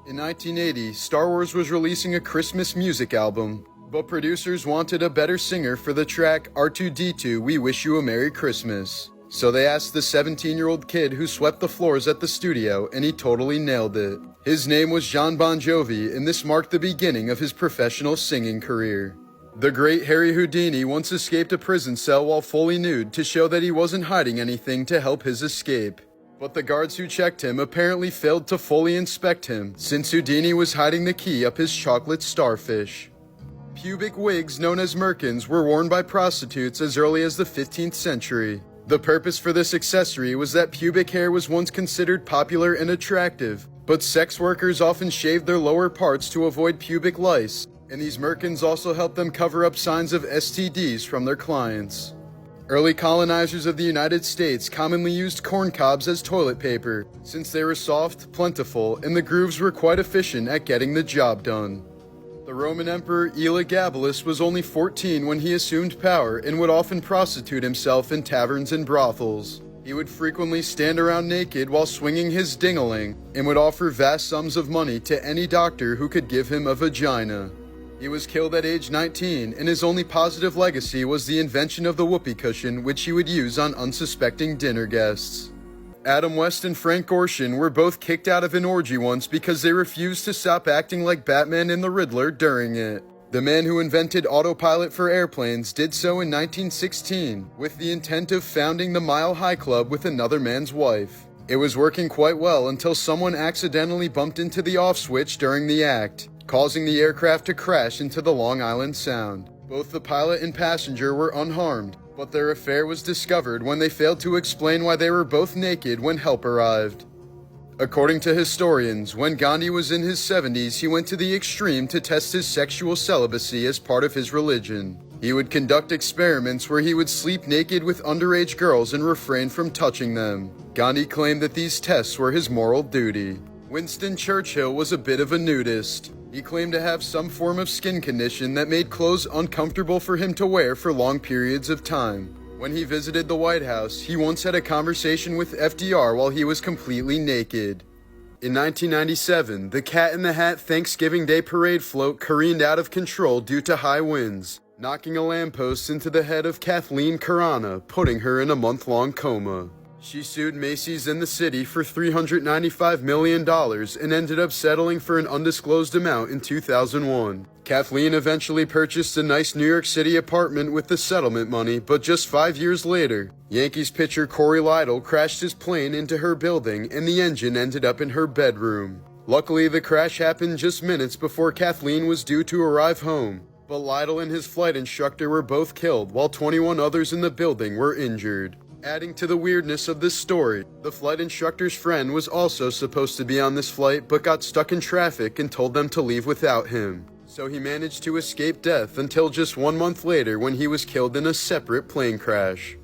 In 1980, Star Wars was releasing a Christmas music album, but producers wanted a better singer for the track R2-D2 We Wish You a Merry Christmas. So they asked the 17-year-old kid who swept the floors at the studio, and he totally nailed it. His name was Jon Bon Jovi, and this marked the beginning of his professional singing career. The great Harry Houdini once escaped a prison cell while fully nude to show that he wasn't hiding anything to help his escape. But the guards who checked him apparently failed to fully inspect him, since Houdini was hiding the key up his chocolate starfish. Pubic wigs known as merkins were worn by prostitutes as early as the 15th century. The purpose for this accessory was that pubic hair was once considered popular and attractive, but sex workers often shaved their lower parts to avoid pubic lice, and these merkins also helped them cover up signs of STDs from their clients. Early colonizers of the United States commonly used corn cobs as toilet paper, since they were soft, plentiful, and the grooves were quite efficient at getting the job done. The Roman Emperor Elagabalus was only 14 when he assumed power and would often prostitute himself in taverns and brothels. He would frequently stand around naked while swinging his ding-a-ling and would offer vast sums of money to any doctor who could give him a vagina. He was killed at age 19, and his only positive legacy was the invention of the whoopee cushion, which he would use on unsuspecting dinner guests. Adam West and Frank Gorshin were both kicked out of an orgy once because they refused to stop acting like Batman and the Riddler during it. The man who invented autopilot for airplanes did so in 1916 with the intent of founding the Mile High Club with another man's wife. It was working quite well until someone accidentally bumped into the off switch during the act, causing the aircraft to crash into the Long Island Sound. Both the pilot and passenger were unharmed, but their affair was discovered when they failed to explain why they were both naked when help arrived. According to historians, when Gandhi was in his 70s, he went to the extreme to test his sexual celibacy as part of his religion. He would conduct experiments where he would sleep naked with underage girls and refrain from touching them. Gandhi claimed that these tests were his moral duty. Winston Churchill was a bit of a nudist. He claimed to have some form of skin condition that made clothes uncomfortable for him to wear for long periods of time. When he visited the White House, he once had a conversation with FDR while he was completely naked. In 1997, the Cat in the Hat Thanksgiving Day Parade float careened out of control due to high winds, knocking a lamppost into the head of Kathleen Karana, putting her in a month-long coma. She sued Macy's and the city for $395 million and ended up settling for an undisclosed amount in 2001. Kathleen eventually purchased a nice New York City apartment with the settlement money, but just 5 years later, Yankees pitcher Corey Lidle crashed his plane into her building and the engine ended up in her bedroom. Luckily, the crash happened just minutes before Kathleen was due to arrive home, but Lidle and his flight instructor were both killed while 21 others in the building were injured. Adding to the weirdness of this story, the flight instructor's friend was also supposed to be on this flight but got stuck in traffic and told them to leave without him. So he managed to escape death until just 1 month later when he was killed in a separate plane crash.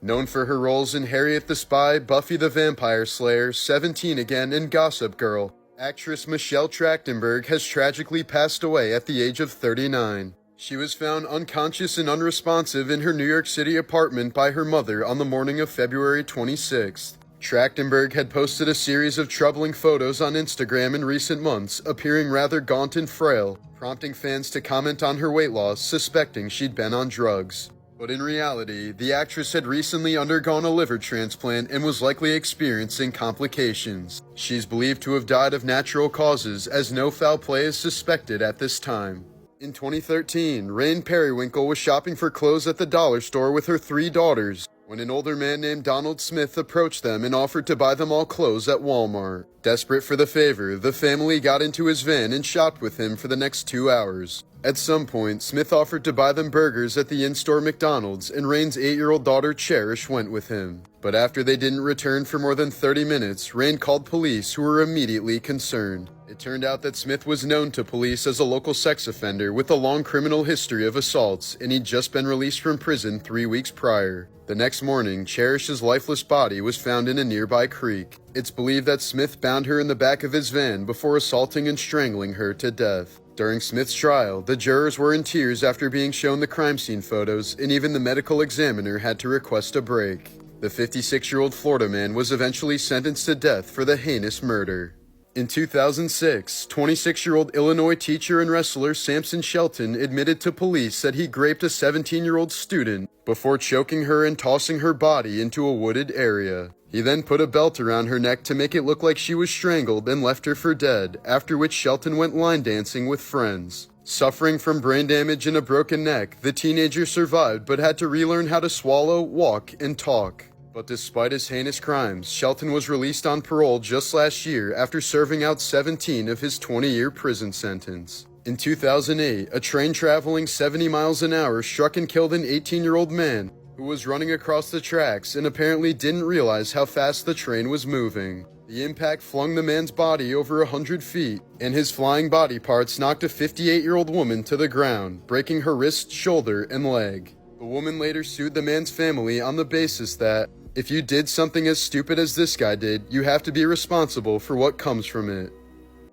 Known for her roles in Harriet the Spy, Buffy the Vampire Slayer, 17 Again, and Gossip Girl, actress Michelle Trachtenberg has tragically passed away at the age of 39. She was found unconscious and unresponsive in her New York City apartment by her mother on the morning of February 26th. Trachtenberg had posted a series of troubling photos on Instagram in recent months, appearing rather gaunt and frail, prompting fans to comment on her weight loss, suspecting she'd been on drugs. But in reality, the actress had recently undergone a liver transplant and was likely experiencing complications. She's believed to have died of natural causes, as no foul play is suspected at this time. In 2013, Rain Periwinkle was shopping for clothes at the dollar store with her 3 daughters, when an older man named Donald Smith approached them and offered to buy them all clothes at Walmart. Desperate for the favor, the family got into his van and shopped with him for the next 2 hours. At some point, Smith offered to buy them burgers at the in-store McDonald's, and Rain's 8-year-old daughter Cherish went with him. But after they didn't return for more than 30 minutes, Rain called police, who were immediately concerned. It turned out that Smith was known to police as a local sex offender with a long criminal history of assaults, and he'd just been released from prison 3 weeks prior. The next morning, Cherish's lifeless body was found in a nearby creek. It's believed that Smith bound her in the back of his van before assaulting and strangling her to death. During Smith's trial, the jurors were in tears after being shown the crime scene photos, and even the medical examiner had to request a break. The 56-year-old Florida man was eventually sentenced to death for the heinous murder. In 2006, 26-year-old Illinois teacher and wrestler Samson Shelton admitted to police that he raped a 17-year-old student before choking her and tossing her body into a wooded area. He then put a belt around her neck to make it look like she was strangled and left her for dead, after which Shelton went line dancing with friends. Suffering from brain damage and a broken neck, the teenager survived but had to relearn how to swallow, walk, and talk. But despite his heinous crimes, Shelton was released on parole just last year after serving out 17 of his 20-year prison sentence. In 2008, a train traveling 70 miles an hour struck and killed an 18-year-old man who was running across the tracks and apparently didn't realize how fast the train was moving. The impact flung the man's body over 100 feet, and his flying body parts knocked a 58-year-old woman to the ground, breaking her wrist, shoulder, and leg. The woman later sued the man's family on the basis that, if you did something as stupid as this guy did, you have to be responsible for what comes from it.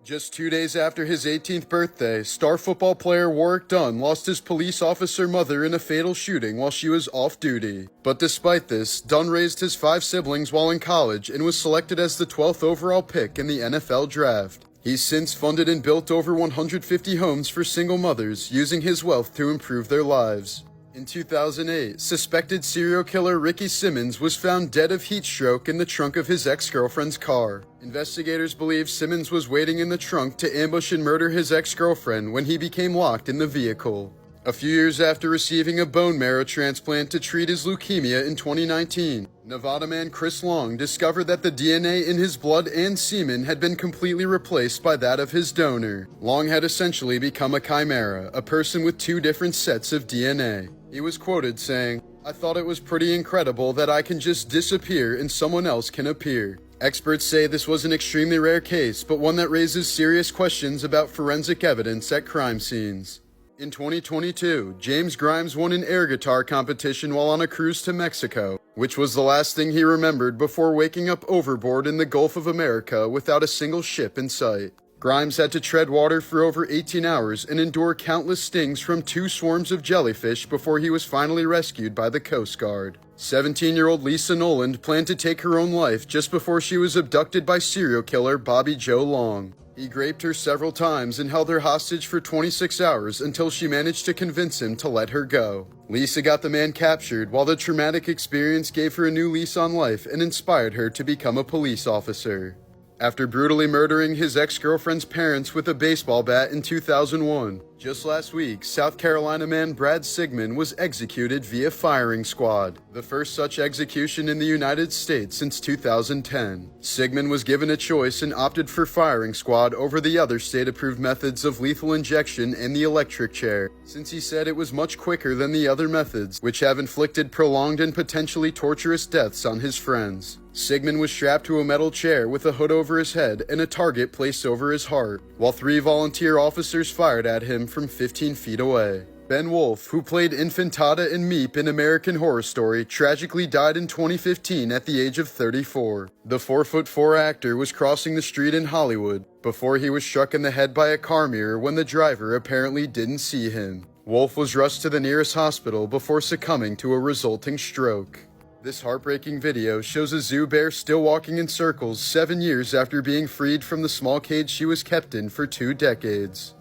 Just 2 days after his 18th birthday, star football player Warwick Dunn lost his police officer mother in a fatal shooting while she was off duty. But despite this, Dunn raised his 5 siblings while in college and was selected as the 12th overall pick in the NFL draft. He's since funded and built over 150 homes for single mothers, using his wealth to improve their lives. In 2008, suspected serial killer Ricky Simmons was found dead of heat stroke in the trunk of his ex-girlfriend's car. Investigators believe Simmons was waiting in the trunk to ambush and murder his ex-girlfriend when he became locked in the vehicle. A few years after receiving a bone marrow transplant to treat his leukemia in 2019, Nevada man Chris Long discovered that the DNA in his blood and semen had been completely replaced by that of his donor. Long had essentially become a chimera, a person with 2 different sets of DNA. He was quoted saying, "I thought it was pretty incredible that I can just disappear and someone else can appear." Experts say this was an extremely rare case, but one that raises serious questions about forensic evidence at crime scenes. In 2022, James Grimes won an air guitar competition while on a cruise to Mexico, which was the last thing he remembered before waking up overboard in the Gulf of America without a single ship in sight. Grimes had to tread water for over 18 hours and endure countless stings from 2 swarms of jellyfish before he was finally rescued by the Coast Guard. 17-year-old Lisa Noland planned to take her own life just before she was abducted by serial killer Bobby Joe Long. He raped her several times and held her hostage for 26 hours until she managed to convince him to let her go. Lisa got the man captured, while the traumatic experience gave her a new lease on life and inspired her to become a police officer. After brutally murdering his ex-girlfriend's parents with a baseball bat in 2001, just last week, South Carolina man Brad Sigmund was executed via firing squad, the first such execution in the United States since 2010. Sigmund was given a choice and opted for firing squad over the other state-approved methods of lethal injection and the electric chair, since he said it was much quicker than the other methods, which have inflicted prolonged and potentially torturous deaths on his friends. Sigmund was strapped to a metal chair with a hood over his head and a target placed over his heart, while 3 volunteer officers fired at him from 15 feet away. Ben Wolf, who played Infantada and Meep in American Horror Story, tragically died in 2015 at the age of 34. The 4'4" actor was crossing the street in Hollywood before he was struck in the head by a car mirror when the driver apparently didn't see him. Wolf was rushed to the nearest hospital before succumbing to a resulting stroke. This heartbreaking video shows a zoo bear still walking in circles 7 years after being freed from the small cage she was kept in for 2 decades.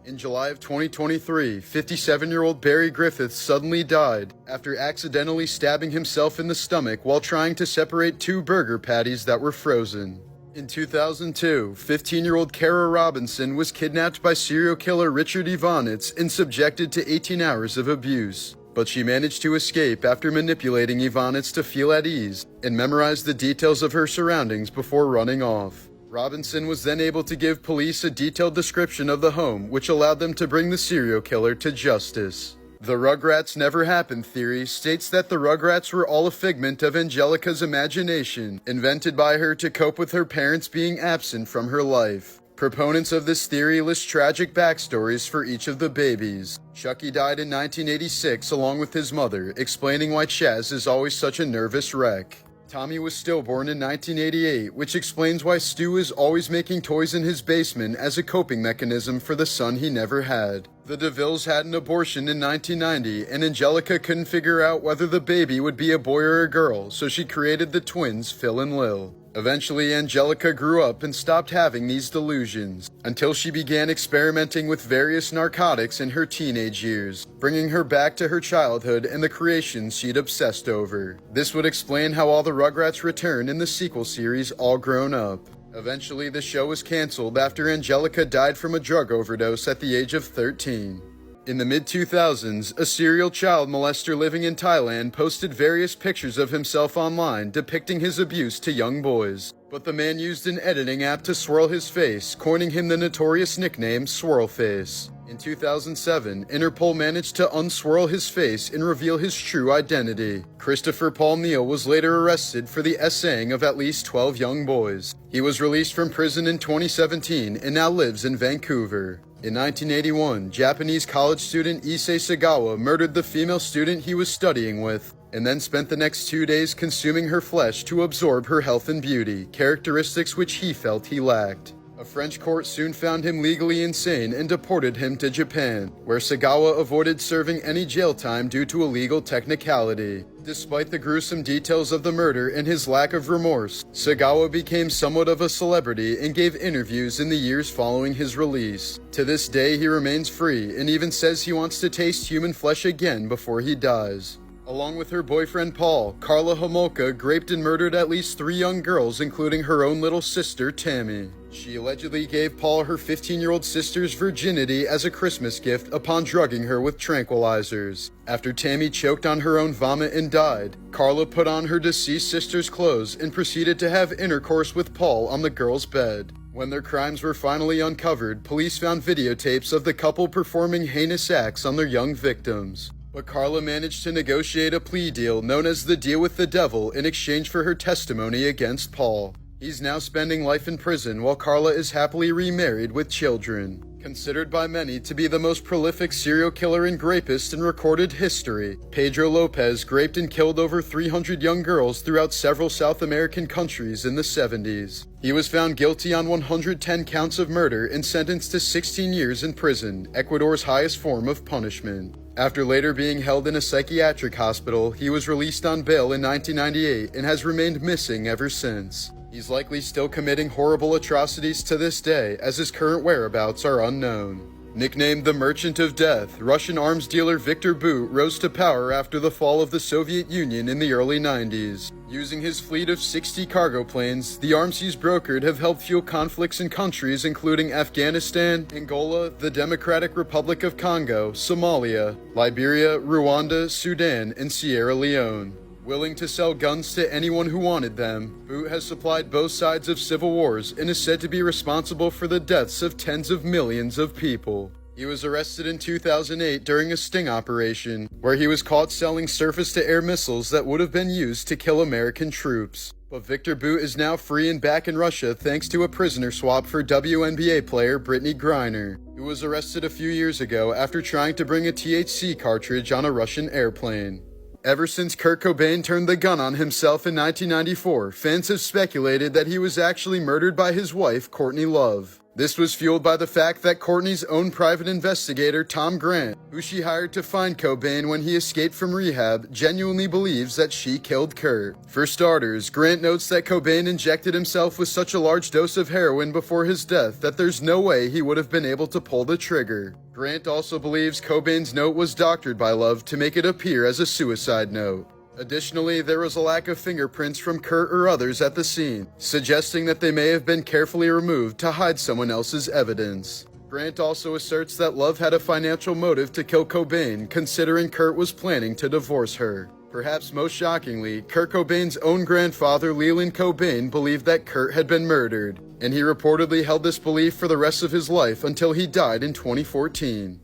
In July of 2023, 57-year-old Barry Griffiths suddenly died after accidentally stabbing himself in the stomach while trying to separate 2 burger patties that were frozen. In 2002, 15-year-old Kara Robinson was kidnapped by serial killer Richard Ivanitz and subjected to 18 hours of abuse. But she managed to escape after manipulating Ivanitz to feel at ease and memorize the details of her surroundings before running off. Robinson was then able to give police a detailed description of the home, which allowed them to bring the serial killer to justice. The Rugrats never happened theory states that the Rugrats were all a figment of Angelica's imagination, invented by her to cope with her parents being absent from her life. Proponents of this theory list tragic backstories for each of the babies. Chucky died in 1986 along with his mother, explaining why Chaz is always such a nervous wreck. Tommy was stillborn in 1988, which explains why Stu is always making toys in his basement as a coping mechanism for the son he never had. The DeVilles had an abortion in 1990, and Angelica couldn't figure out whether the baby would be a boy or a girl, so she created the twins Phil and Lil. Eventually, Angelica grew up and stopped having these delusions, until she began experimenting with various narcotics in her teenage years, bringing her back to her childhood and the creations she'd obsessed over. This would explain how all the Rugrats return in the sequel series All Grown Up. Eventually, the show was canceled after Angelica died from a drug overdose at the age of 13. In the mid-2000s, a serial child molester living in Thailand posted various pictures of himself online depicting his abuse to young boys. But the man used an editing app to swirl his face, coining him the notorious nickname Swirlface. In 2007, Interpol managed to unswirl his face and reveal his true identity. Christopher Paul Neal was later arrested for the essaying of at least 12 young boys. He was released from prison in 2017 and now lives in Vancouver. In 1981, Japanese college student Issei Sagawa murdered the female student he was studying with, and then spent the next 2 days consuming her flesh to absorb her health and beauty, characteristics which he felt he lacked. A French court soon found him legally insane and deported him to Japan, where Sagawa avoided serving any jail time due to a legal technicality. Despite the gruesome details of the murder and his lack of remorse, Sagawa became somewhat of a celebrity and gave interviews in the years following his release. To this day, he remains free and even says he wants to taste human flesh again before he dies. Along with her boyfriend Paul, Karla Homolka raped and murdered at least 3 young girls, including her own little sister, Tammy. She allegedly gave Paul her 15-year-old sister's virginity as a Christmas gift upon drugging her with tranquilizers. After Tammy choked on her own vomit and died, Karla put on her deceased sister's clothes and proceeded to have intercourse with Paul on the girl's bed. When their crimes were finally uncovered, police found videotapes of the couple performing heinous acts on their young victims. But Karla managed to negotiate a plea deal known as the Deal with the Devil in exchange for her testimony against Paul. He's now spending life in prison while Karla is happily remarried with children. Considered by many to be the most prolific serial killer and rapist in recorded history, Pedro Lopez raped and killed over 300 young girls throughout several South American countries in the 70s. He was found guilty on 110 counts of murder and sentenced to 16 years in prison, Ecuador's highest form of punishment. After later being held in a psychiatric hospital, he was released on bail in 1998 and has remained missing ever since. He's likely still committing horrible atrocities to this day, as his current whereabouts are unknown. Nicknamed the Merchant of Death, Russian arms dealer Viktor Bout rose to power after the fall of the Soviet Union in the early 90s. Using his fleet of 60 cargo planes, the arms he's brokered have helped fuel conflicts in countries including Afghanistan, Angola, the Democratic Republic of Congo, Somalia, Liberia, Rwanda, Sudan, and Sierra Leone. Willing to sell guns to anyone who wanted them, Bout has supplied both sides of civil wars and is said to be responsible for the deaths of tens of millions of people. He was arrested in 2008 during a sting operation, where he was caught selling surface-to-air missiles that would have been used to kill American troops. But Viktor Bout is now free and back in Russia thanks to a prisoner swap for WNBA player Brittany Griner, who was arrested a few years ago after trying to bring a THC cartridge on a Russian airplane. Ever since Kurt Cobain turned the gun on himself in 1994, fans have speculated that he was actually murdered by his wife, Courtney Love. This was fueled by the fact that Courtney's own private investigator, Tom Grant, who she hired to find Cobain when he escaped from rehab, genuinely believes that she killed Kurt. For starters, Grant notes that Cobain injected himself with such a large dose of heroin before his death that there's no way he would have been able to pull the trigger. Grant also believes Cobain's note was doctored by Love to make it appear as a suicide note. Additionally, there was a lack of fingerprints from Kurt or others at the scene, suggesting that they may have been carefully removed to hide someone else's evidence. Grant also asserts that Love had a financial motive to kill Cobain, considering Kurt was planning to divorce her. Perhaps most shockingly, Kurt Cobain's own grandfather, Leland Cobain, believed that Kurt had been murdered, and he reportedly held this belief for the rest of his life until he died in 2014.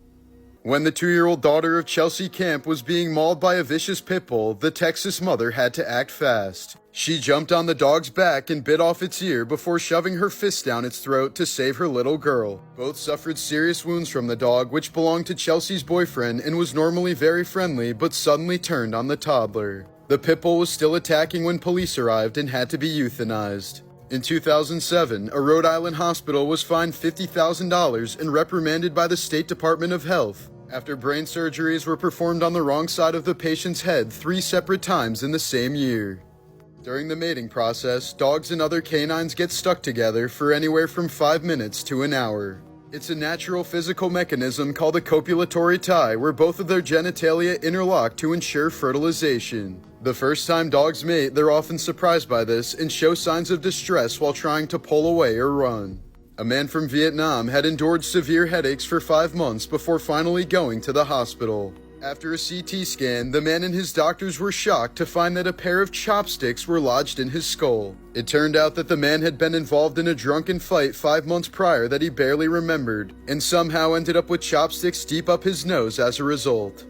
When the 2-year-old daughter of Chelsea Camp was being mauled by a vicious pit bull, the Texas mother had to act fast. She jumped on the dog's back and bit off its ear before shoving her fist down its throat to save her little girl. Both suffered serious wounds from the dog, which belonged to Chelsea's boyfriend and was normally very friendly but suddenly turned on the toddler. The pit bull was still attacking when police arrived and had to be euthanized. In 2007, a Rhode Island hospital was fined $50,000 and reprimanded by the State Department of Health after brain surgeries were performed on the wrong side of the patient's head 3 separate times in the same year. During the mating process, dogs and other canines get stuck together for anywhere from 5 minutes to an hour. It's a natural physical mechanism called a copulatory tie where both of their genitalia interlock to ensure fertilization. The first time dogs mate, they're often surprised by this and show signs of distress while trying to pull away or run. A man from Vietnam had endured severe headaches for 5 months before finally going to the hospital. After a CT scan, the man and his doctors were shocked to find that a pair of chopsticks were lodged in his skull. It turned out that the man had been involved in a drunken fight 5 months prior that he barely remembered, and somehow ended up with chopsticks deep up his nose as a result.